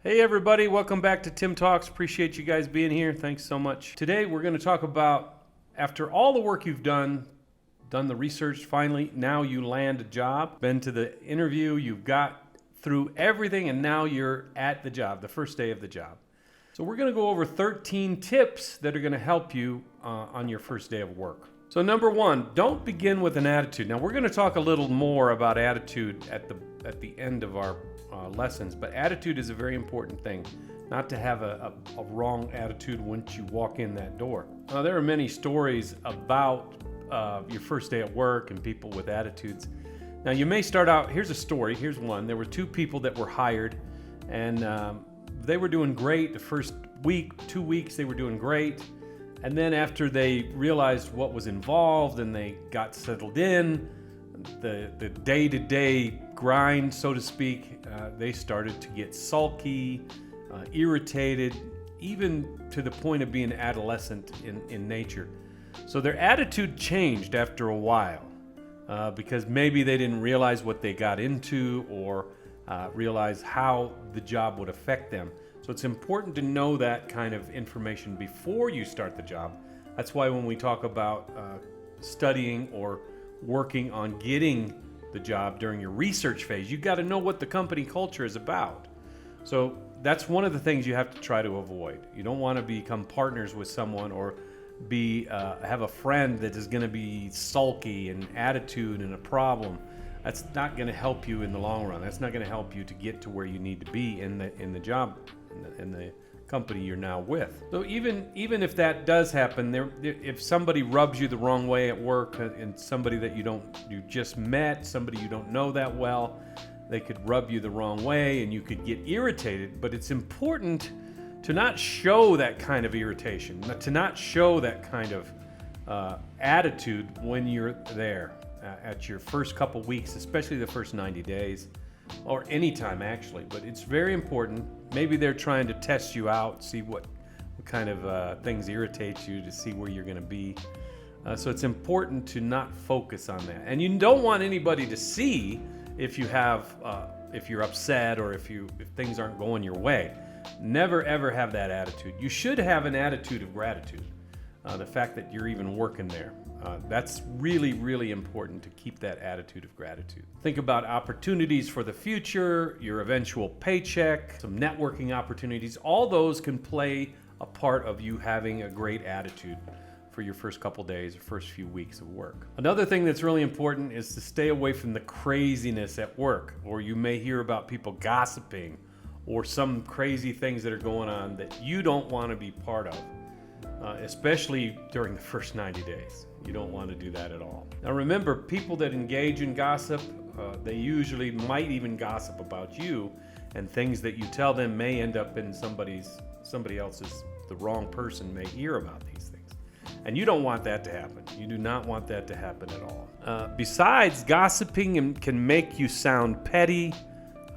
Hey everybody, welcome back to Tim Talks. Appreciate you guys being here. Thanks so much. Today we're going to talk about after all the work you've done the research finally, now you land a job, been to the interview, you've got through everything and now you're at the job, the first day of the job. So we're going to go over 13 tips that are going to help you on your first day of work. So number one, don't begin with an attitude. Now we're going to talk a little more about attitude at the end of our lessons, but attitude is a very important thing. Not to have a wrong attitude once you walk in that door. There are many stories about your first day at work and people with attitudes. Now you may start out, here's a story, here's one. There were two people that were hired and they were doing great. The first week, 2 weeks, they were doing great. And then after they realized what was involved and they got settled in, the day-to-day grind, so to speak, they started to get sulky, irritated, even to the point of being adolescent in nature. So their attitude changed after a while because maybe they didn't realize what they got into or realize how the job would affect them. So it's important to know that kind of information before you start the job. That's why when we talk about studying or working on getting the job during your research phase, you got to know what the company culture is about. So that's one of the things you have to try to avoid. You don't want to become partners with someone or have a friend that is going to be sulky and attitude and a problem. That's not going to help you in the long run. That's not going to help you to get to where you need to be in the job in the company you're now with. So even if that does happen, if somebody rubs you the wrong way at work and somebody that you just met, somebody you don't know that well, they could rub you the wrong way and you could get irritated. But it's important to not show that kind of irritation, to not show that kind of attitude when you're there at your first couple weeks, especially the first 90 days. Or any time actually, but it's very important. Maybe they're trying to test you out, see what kind of things irritate you, to see where you're going to be. So it's important to not focus on that. And you don't want anybody to see if you're upset or if things aren't going your way. Never ever have that attitude. You should have an attitude of gratitude. The fact that you're even working there. That's really, really important to keep that attitude of gratitude. Think about opportunities for the future, your eventual paycheck, some networking opportunities. All those can play a part of you having a great attitude for your first couple days or first few weeks of work. Another thing that's really important is to stay away from the craziness at work, or you may hear about people gossiping or some crazy things that are going on that you don't want to be part of. Especially during the first 90 days. You don't want to do that at all. Now remember, people that engage in gossip, they usually might even gossip about you, and things that you tell them may end up in somebody else's, the wrong person may hear about these things. And you don't want that to happen. You do not want that to happen at all. Besides, gossiping can make you sound petty,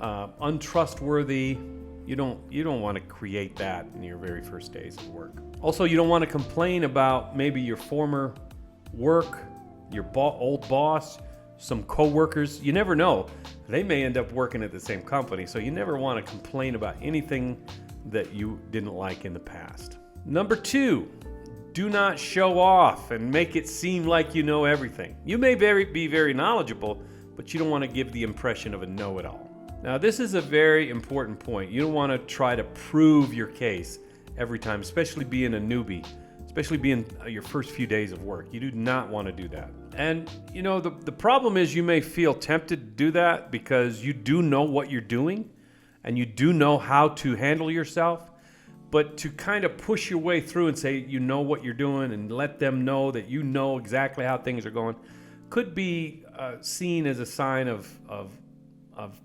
untrustworthy. You don't want to create that in your very first days of work. Also, you don't want to complain about maybe your former work, your old boss, some coworkers. You never know. They may end up working at the same company, so you never want to complain about anything that you didn't like in the past. Number 2, do not show off and make it seem like you know everything. You may be very knowledgeable, but you don't want to give the impression of a know-it-all. Now, this is a very important point. You don't want to try to prove your case every time, especially being a newbie, especially being your first few days of work. You do not want to do that. And, the problem is you may feel tempted to do that because you do know what you're doing and you do know how to handle yourself. But to kind of push your way through and say you know what you're doing and let them know that you know exactly how things are going could be seen as a sign of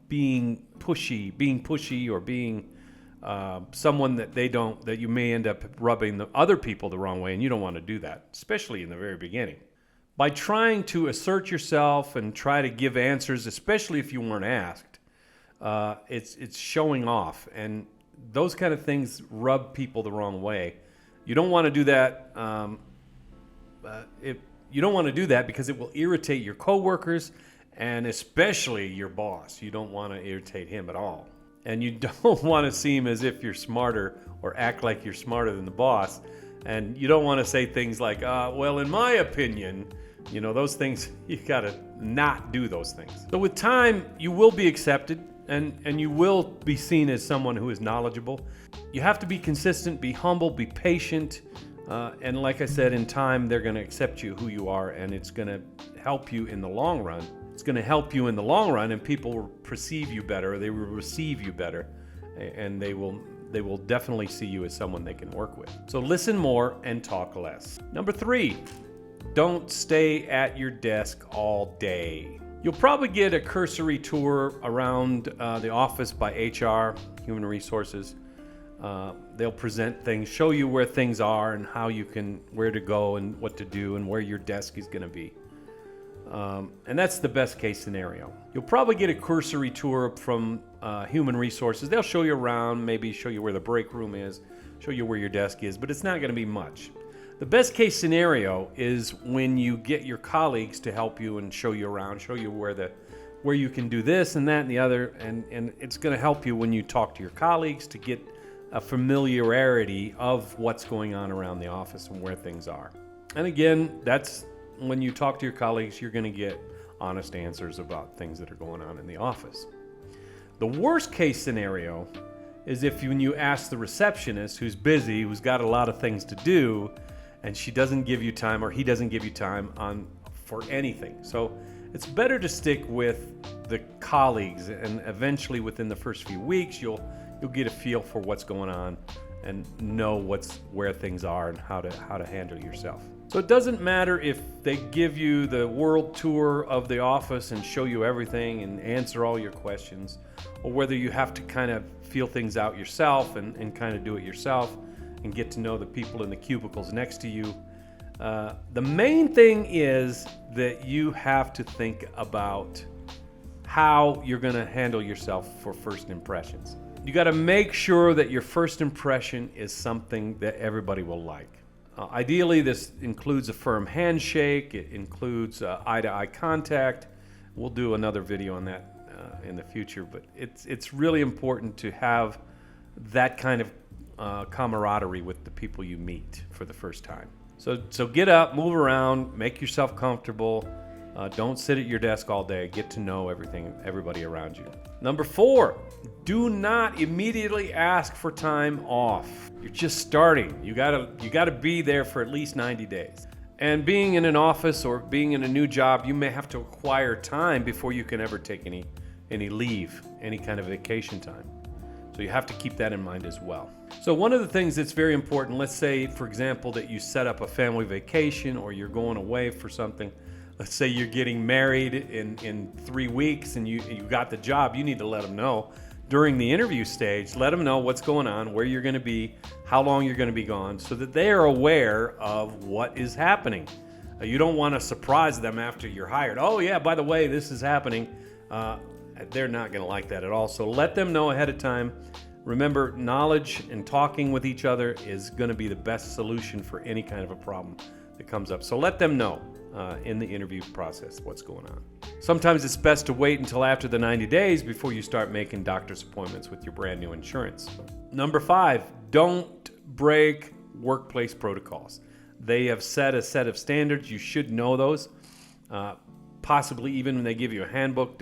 being pushy or being someone that you may end up rubbing the other people the wrong way, and you don't want to do that, especially in the very beginning. By trying to assert yourself and try to give answers, especially if you weren't asked, it's showing off, and those kind of things rub people the wrong way. You don't want to do that. You don't want to do that because it will irritate your coworkers and especially your boss. You don't want to irritate him at all. and you don't want to seem as if you're smarter or act like you're smarter than the boss. And you don't want to say things like, well, in my opinion, those things, you got to not do those things. So with time, you will be accepted and you will be seen as someone who is knowledgeable. You have to be consistent, be humble, be patient. And like I said, in time, they're going to accept you who you are, and it's going to help you in the long run. It's going to help you in the long run, and people will perceive you better, they will receive you better, and they will definitely see you as someone they can work with. So listen more and talk less. Number 3, don't stay at your desk all day. You'll probably get a cursory tour around the office by HR, Human Resources. They'll present things, show you where things are and where to go and what to do and where your desk is going to be. And that's the best case scenario. You'll probably get a cursory tour from Human Resources. They'll show you around, maybe show you where the break room is, show you where your desk is, but it's not going to be much. The best case scenario is when you get your colleagues to help you and show you around, show you where you can do this and that and the other, and it's going to help you when you talk to your colleagues to get a familiarity of what's going on around the office and where things are. And again, that's when you talk to your colleagues, you're going to get honest answers about things that are going on in the office. The worst case scenario is when you ask the receptionist who's busy, who's got a lot of things to do, and she doesn't give you time or he doesn't give you time for anything. So it's better to stick with the colleagues, and eventually within the first few weeks, you'll get a feel for what's going on and know where things are and how to handle yourself. So it doesn't matter if they give you the world tour of the office and show you everything and answer all your questions, or whether you have to kind of feel things out yourself and kind of do it yourself and get to know the people in the cubicles next to you. The main thing is that you have to think about how you're going to handle yourself for first impressions. You got to make sure that your first impression is something that everybody will like. Ideally, this includes a firm handshake. It includes eye-to-eye contact. We'll do another video on that in the future, but it's really important to have that kind of camaraderie with the people you meet for the first time. So get up, move around, make yourself comfortable. Don't sit at your desk all day. Get to know everybody around you. Number 4, do not immediately ask for time off. You're just starting. You gotta be there for at least 90 days. And being in an office or being in a new job, you may have to acquire time before you can ever take any leave, any kind of vacation time. So you have to keep that in mind as well. So one of the things that's very important, let's say, for example, that you set up a family vacation or you're going away for something. Let's say you're getting married in 3 weeks and you got the job. You need to let them know during the interview stage. Let them know what's going on, where you're going to be, how long you're going to be gone, so that they are aware of what is happening. You don't want to surprise them after you're hired. Oh yeah, by the way, this is happening. They're not going to like that at all. So let them know ahead of time. Remember, knowledge and talking with each other is going to be the best solution for any kind of a problem that comes up. So let them know in the interview process what's going on. Sometimes it's best to wait until after the 90 days before you start making doctor's appointments with your brand new insurance. Number 5, don't break workplace protocols. They have set a set of standards. You should know those. Possibly even when they give you a handbook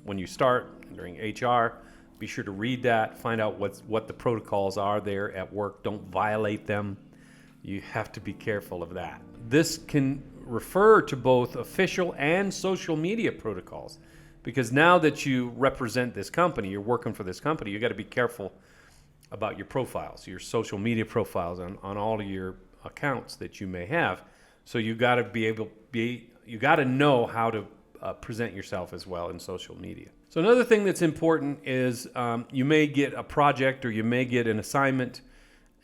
when you start during HR. Be sure to read that, find out what the protocols are there at work. Don't violate them. You have to be careful of that. This can refer to both official and social media protocols, because now that you represent this company, you're working for this company, you got to be careful about your profiles, your social media profiles on all of your accounts that you may have. So you got to know how to present yourself as well in social media. So another thing that's important is you may get a project or you may get an assignment,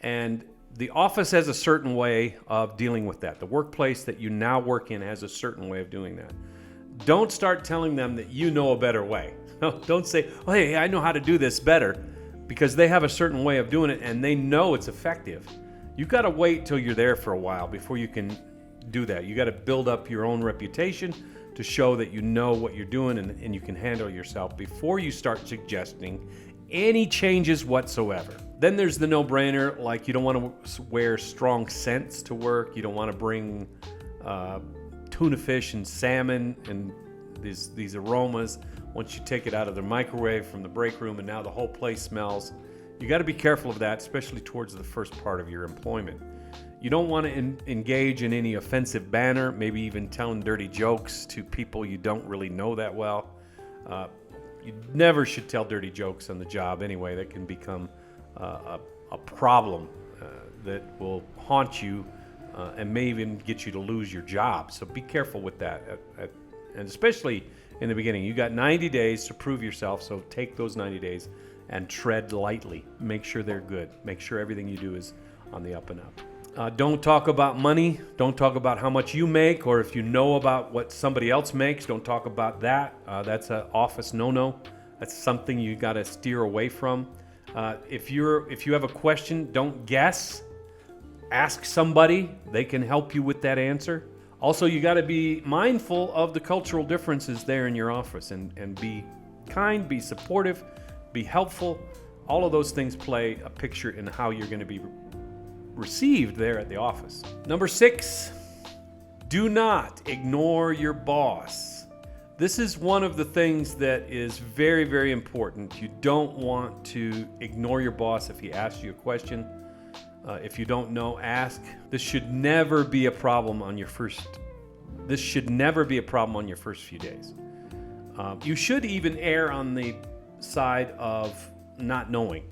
and the office has a certain way of dealing with that. The workplace that you now work in has a certain way of doing that. Don't start telling them that you know a better way. Don't say, oh, hey, I know how to do this better, because they have a certain way of doing it and they know it's effective. You've got to wait till you're there for a while before you can do that. You got to build up your own reputation to show that you know what you're doing and you can handle yourself before you start suggesting any changes whatsoever. Then there's the no-brainer, like you don't want to wear strong scents to work. You don't want to bring tuna fish and salmon and these aromas once you take it out of the microwave from the break room and now the whole place smells. You got to be careful of that, especially towards the first part of your employment. You don't want to engage in any offensive banter, maybe even telling dirty jokes to people you don't really know that well. You never should tell dirty jokes on the job anyway. That can become a problem that will haunt you and may even get you to lose your job. So be careful with that, and especially in the beginning. You got 90 days to prove yourself, so take those 90 days and tread lightly. Make sure they're good. Make sure everything you do is on the up and up. Don't talk about money. Don't talk about how much you make, or if you know about what somebody else makes, don't talk about that. That's an office no-no. That's something you got to steer away from. If you have a question, don't guess. Ask somebody. They can help you with that answer. Also, you got to be mindful of the cultural differences there in your office and be kind, be supportive, be helpful. All of those things play a picture in how you're going to be received there at the office. Number 6, do not ignore your boss. This is one of the things that is very, very important. You don't want to ignore your boss if he asks you a question. If you don't know, ask. This should never be a problem on your first few days. You should even err on the side of not knowing.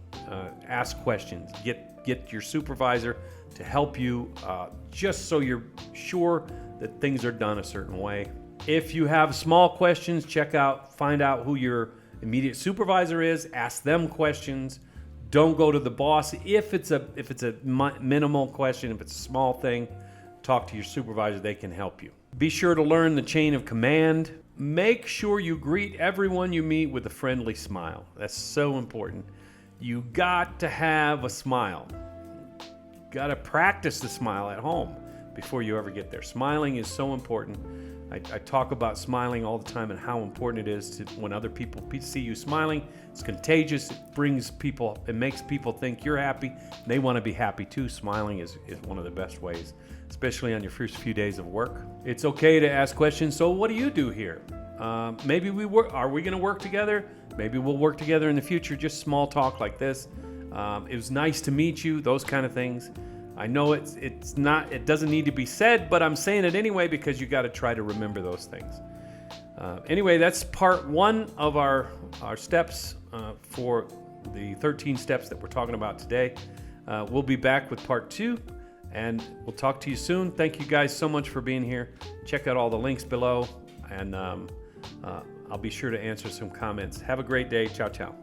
Ask questions. Get your supervisor to help you, just so you're sure that things are done a certain way. If you have small questions, find out who your immediate supervisor is. Ask them questions. Don't go to the boss. If it's a minimal question, if it's a small thing, talk to your supervisor. They can help you. Be sure to learn the chain of command. Make sure you greet everyone you meet with a friendly smile. That's so important. You got to have a smile. You got to practice the smile at home before you ever get there. Smiling is so important. I talk about smiling all the time and how important it is to when other people see you smiling. It's contagious. It makes people think you're happy. And they want to be happy too. Smiling is one of the best ways, especially on your first few days of work. It's okay to ask questions. So what do you do here? Maybe are we going to work together? Maybe we'll work together in the future. Just small talk like this. It was nice to meet you. Those kind of things. I know it doesn't need to be said, but I'm saying it anyway because you got to try to remember those things. Anyway, that's part 1 of our steps for the 13 steps that we're talking about today. We'll be back with part 2, and we'll talk to you soon. Thank you guys so much for being here. Check out all the links below, and I'll be sure to answer some comments. Have a great day. Ciao, ciao.